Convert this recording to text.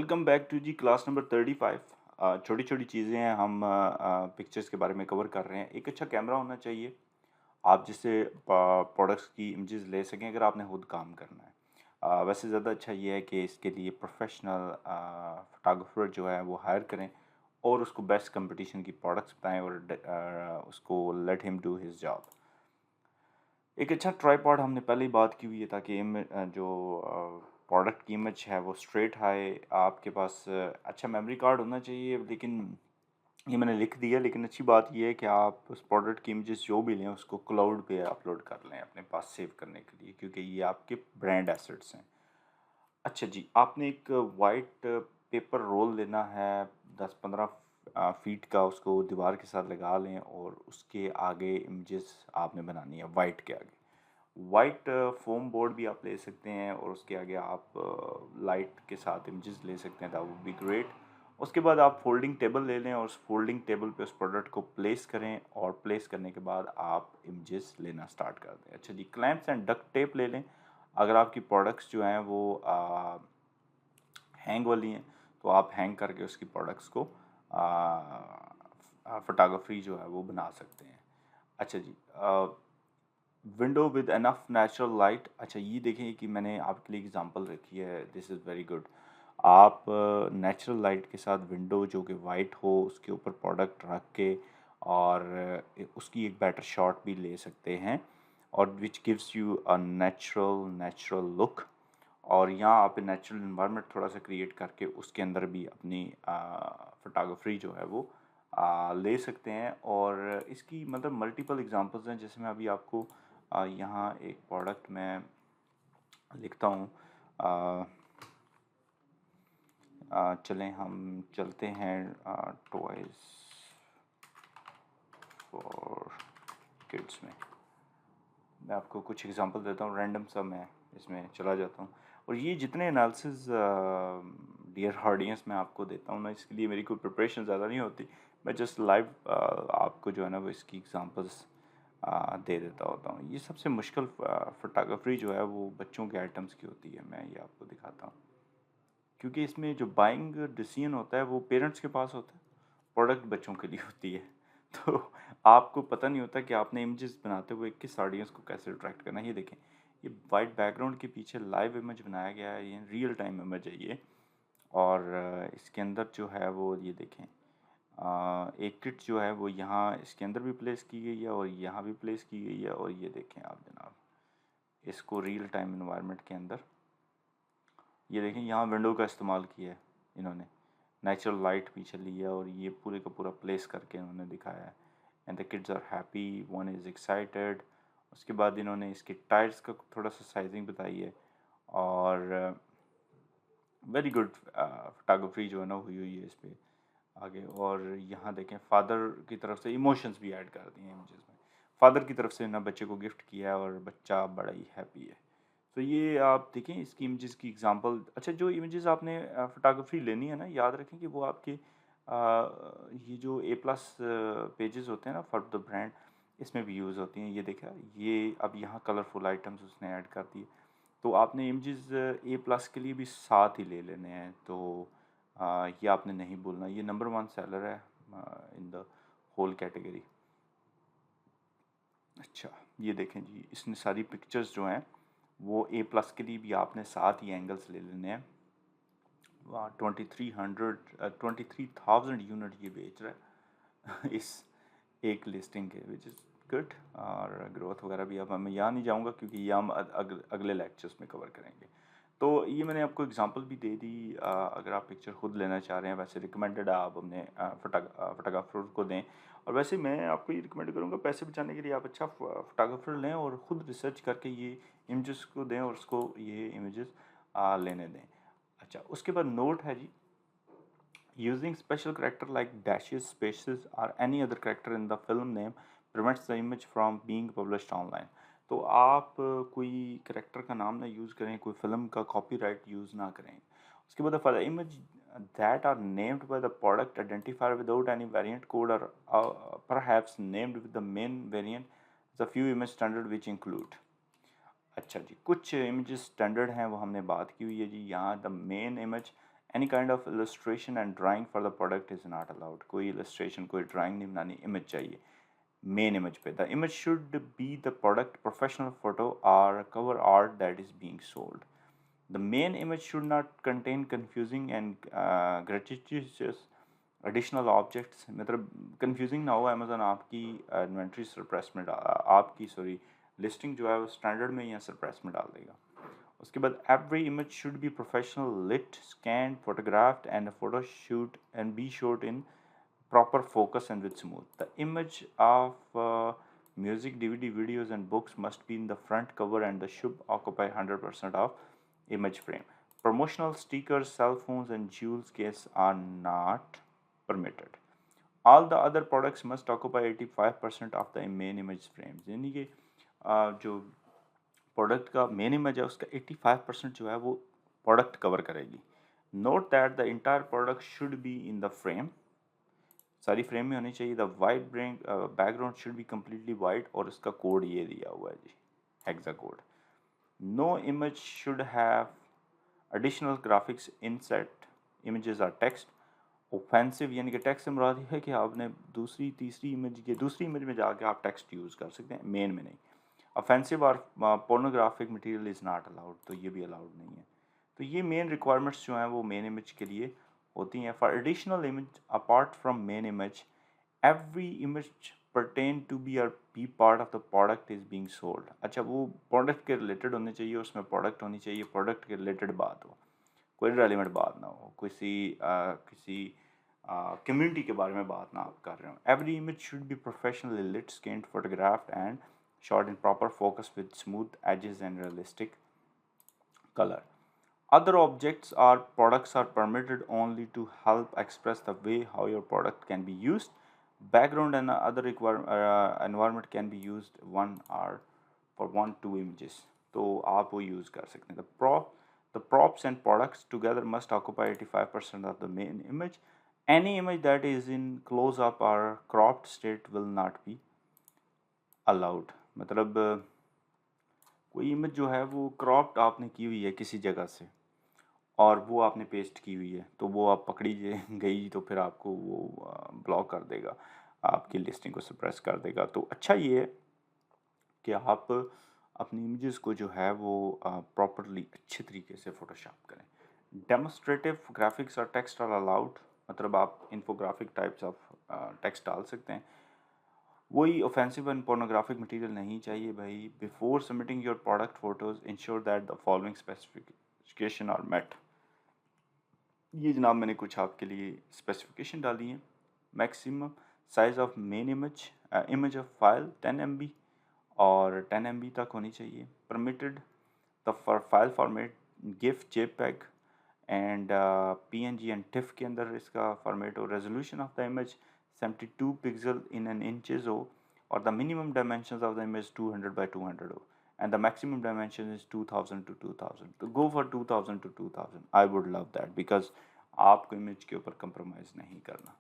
Welcome back to G class number 35। छोटी छोटी चीज़ें हैं, हम पिक्चर्स के बारे में कवर कर रहे हैं। एक अच्छा कैमरा होना चाहिए आप जिससे प्रोडक्ट्स की इमेजेस ले सकें अगर आपने खुद काम करना है। वैसे ज़्यादा अच्छा ये है कि इसके लिए प्रोफेशनल फोटोग्राफर जो है वो हायर करें और उसको बेस्ट कंपटीशन की प्रोडक्ट्स बताएं और उसको let him do his job. एक अच्छा ट्राइपॉड हमने पहले ही बात की हुई है ताकि जो प्रोडक्ट की इमेज है वो स्ट्रेट आए। आपके पास अच्छा मेमोरी कार्ड होना चाहिए, लेकिन ये मैंने लिख दिया। लेकिन अच्छी बात ये है कि आप उस प्रोडक्ट की इमेजेस जो भी लें उसको क्लाउड पे अपलोड कर लें अपने पास सेव करने के लिए, क्योंकि ये आपके ब्रांड एसेट्स हैं। अच्छा जी, आपने एक वाइट पेपर रोल लेना है 10-15 फीट का, उसको दीवार के साथ लगा लें और उसके आगे इमेजेस आपने बनानी है वाइट के आगे। वाइट फोम बोर्ड भी आप ले सकते हैं और उसके आगे आप लाइट के साथ इमेजेस ले सकते हैं, दैट वुड बी ग्रेट। उसके बाद आप फोल्डिंग टेबल ले लें और उस फोल्डिंग टेबल पे उस प्रोडक्ट को प्लेस करें और प्लेस करने के बाद आप इमेजेस लेना स्टार्ट कर दें। अच्छा जी, क्लैंप्स एंड डक्ट टेप ले लें। अगर आपकी प्रोडक्ट्स जो हैं वो हैंग वाली हैं तो आप हैंग करके उसकी प्रोडक्ट्स को फोटोग्राफी जो है वो बना सकते हैं। अच्छा जी, window with enough natural light. अच्छा ये देखें कि मैंने आपके लिए एग्जांपल रखी है, दिस इज़ वेरी गुड। आप नेचुरल लाइट के साथ विंडो जो कि वाइट हो उसके ऊपर प्रोडक्ट रख के और उसकी एक बेटर शॉट भी ले सकते हैं और which gives you a natural look. और यहाँ आप नेचुरल इन्वायरमेंट थोड़ा सा क्रिएट करके उसके अंदर भी अपनी फोटोग्राफी जो है वो ले सकते हैं। और इसकी मतलब मल्टीपल एग्जांपल्स हैं, जैसे मैं अभी आपको यहाँ एक प्रोडक्ट में लिखता हूँ। चलें हम चलते हैं टॉयज़ फॉर किड्स में। मैं आपको कुछ एग्जांपल देता हूँ, रैंडम सा मैं इसमें चला जाता हूँ। और ये जितने एनालिसिस डियर ऑडियंस मैं आपको देता हूँ ना, इसके लिए मेरी कोई प्रिपरेशन ज़्यादा नहीं होती। मैं जस्ट लाइव आपको जो है ना वो इसकी एग्जांपल्स दे देता होता हूँ। ये सबसे मुश्किल फोटोग्राफी जो है वो बच्चों के आइटम्स की होती है। मैं ये आपको दिखाता हूँ, क्योंकि इसमें जो बाइंग डिसीजन होता है वो पेरेंट्स के पास होता है, प्रोडक्ट बच्चों के लिए होती है। तो आपको पता नहीं होता कि आपने इमेजेस बनाते हुए किस ऑडियंस को कैसे अट्रैक्ट करना है। ये देखें, ये वाइट बैकग्राउंड के पीछे लाइव इमेज बनाया गया है, ये रियल टाइम इमेज है ये। और इसके अंदर जो है वो ये देखें, एक किट जो है वो यहाँ इसके अंदर भी प्लेस की गई है और यहाँ भी प्लेस की गई है। और ये देखें आप जनाब, इसको रियल टाइम इन्वायरमेंट के अंदर ये देखें, यहाँ विंडो का इस्तेमाल किया है इन्होंने, नेचुरल लाइट पीछे ली है और ये पूरे का पूरा प्लेस करके इन्होंने दिखाया है। And the kids are happy, one is excited. उसके बाद इन्होंने इसके टायर्स का थोड़ा सा साइजिंग बताई है और वेरी गुड फोटोग्राफी जो है ना हुई है इस पर आगे। और यहाँ देखें, फादर की तरफ से इमोशंस भी ऐड कर दिए हैं इमेजेस में। फादर की तरफ से ना बच्चे को गिफ्ट किया है और बच्चा बड़ा ही हैप्पी है। तो ये आप देखें इसकी इमेजेस की एग्जांपल। अच्छा, जो इमेजेस आपने फोटोग्राफी लेनी है ना, याद रखें कि वो आपके ये जो A+ पेजेस होते हैं ना फॉर द ब्रांड, इसमें भी यूज़ होती हैं। ये देखा, ये अब यहाँ कलरफुल आइटम्स उसने ऐड कर दिए। तो आपने इमेजेस A+ के लिए भी साथ ही ले लेने हैं। तो ये आपने नहीं भूलना। ये नंबर 1 सेलर है इन द होल कैटेगरी। अच्छा ये देखें जी, इसने सारी पिक्चर्स जो हैं वो A+ के लिए भी आपने साथ ही एंगल्स ले लेने हैं। 23,000 यूनिट ये बेच रहा है इस एक लिस्टिंग के, विच इज़ गुड। और ग्रोथ वगैरह भी अब मैं यहाँ नहीं जाऊँगा क्योंकि ये हम अगले लेक्चर्स में कवर करेंगे। तो ये मैंने आपको एग्जांपल भी दे दी। अगर आप पिक्चर खुद लेना चाह रहे हैं, वैसे रिकमेंडेड है आप अपने फोटोग्राफर को दें। और वैसे मैं आपको ये रिकमेंड करूँगा, पैसे बचाने के लिए आप अच्छा फोटोग्राफर लें और ख़ुद रिसर्च करके ये इमेजेस को दें और उसको ये इमेजेस लेने दें। अच्छा, उसके बाद नोट है जी, using special character like dashes, spaces or any other character in the film name prevents the image from being published online। तो आप कोई करेक्टर का नाम ना यूज़ करें, कोई फिल्म का कॉपीराइट यूज़ ना करें। उसके बाद for the image that are named by the product identifier without any variant code or perhaps named with the main variant, the few image standard which include। अच्छा जी, कुछ images standard हैं वो हमने बात की हुई है जी। यहाँ the main image any kind of illustration and drawing for the product is not allowed. कोई इलस्ट्रेशन कोई ड्राइंग नहीं बनानी, इमेज चाहिए मेन इमेज पे। The image should be the product professional photo और cover art that is being sold. The main image should not contain confusing and gratuitous additional objects। मतलब confusing ना हो, Amazon आपकी inventory suppress में आपकी listing जो है वो स्टैंडर्ड में या सरप्रेस में डाल देगा। उसके बाद every image should be professional lit scan photographed and photo shoot and be shoot in proper focus and with smooth. The image of music, DVD, videos and books must be in the front cover and the should occupy 100% of image frame. Promotional stickers, cell phones and jewels case are not permitted. All the other products must occupy 85% of the main image frames। यानी कि जो product का main image है उसका 85% जो है वो product cover करेगी। Note that the entire product should be in the frame, सारी फ्रेम में होनी चाहिए। The white background should be completely white और इसका कोड ये दिया हुआ है जी, hexa code. No image should have additional graphics inset images or text offensive, यानी कि टेक्स्ट से मुराद है कि आपने दूसरी इमेज में जाके आप टेक्स्ट यूज़ कर सकते हैं, मेन में नहीं। ऑफेंसिव और pornographic material is not allowed, तो ये भी अलाउड नहीं है। तो ये मेन रिक्वायरमेंट्स जो हैं वो मेन इमेज के लिए होती हैं। For additional image apart from main image every image pertain to be or be part of the product is being sold. अच्छा, वो प्रोडक्ट के रिलेटेड होने चाहिए, उसमें प्रोडक्ट होनी चाहिए, प्रोडक्ट के रिलेटेड बात हो, कोई रेलिवेंट बात ना हो, किसी कम्युनिटी के बारे में बात ना आप कर रहे हो। Every image should be professionally lit scanned photographed and shot in proper focus with smooth edges and realistic color. Other objects or products are permitted only to help express the way how your product can be used. Background and other environment can be used for 1-2 images. तो आप वो use कर सकते हैं। The props and products together must occupy 85% of the main image. Any image that is in close up or cropped state will not be allowed। मतलब कोई image जो है वो क्रॉप्ड आपने की हुई है किसी जगह से और वो आपने पेस्ट की हुई है, तो वो आप पकड़ी गई तो फिर आपको वो ब्लॉक कर देगा, आपकी लिस्टिंग को सप्रेस कर देगा। तो अच्छा ये है कि आप अपनी इमेजेस को जो है वो प्रॉपरली अच्छे तरीके से फ़ोटोशॉप करें। डेमोस्ट्रेटिव ग्राफिक्स और टेक्स्ट आर अलाउड, मतलब आप इन्फोग्राफिक टाइप्स ऑफ टेक्स्ट डाल सकते हैं। वही ऑफेंसिव एंड पोर्नोग्राफिक मटेरियल नहीं चाहिए भाई। Before submitting your product photos ensure that the following specification are met. ये जनाब मैंने कुछ आपके लिए स्पेसिफिकेशन डाली हैं। Maximum size of main image of file 10 MB और 10 MB तक होनी चाहिए। Permitted the file format gif, JPEG and PNG and TIFF के अंदर इसका फॉर्मेट हो। Resolution of the image 72 pixel in an inches हो और the minimum dimensions of the image 200 by 200 हो and the maximum dimension is 2000 to 2000। तो go for 2000 to 2000। I would love that because आपको image के ऊपर compromise नहीं करना।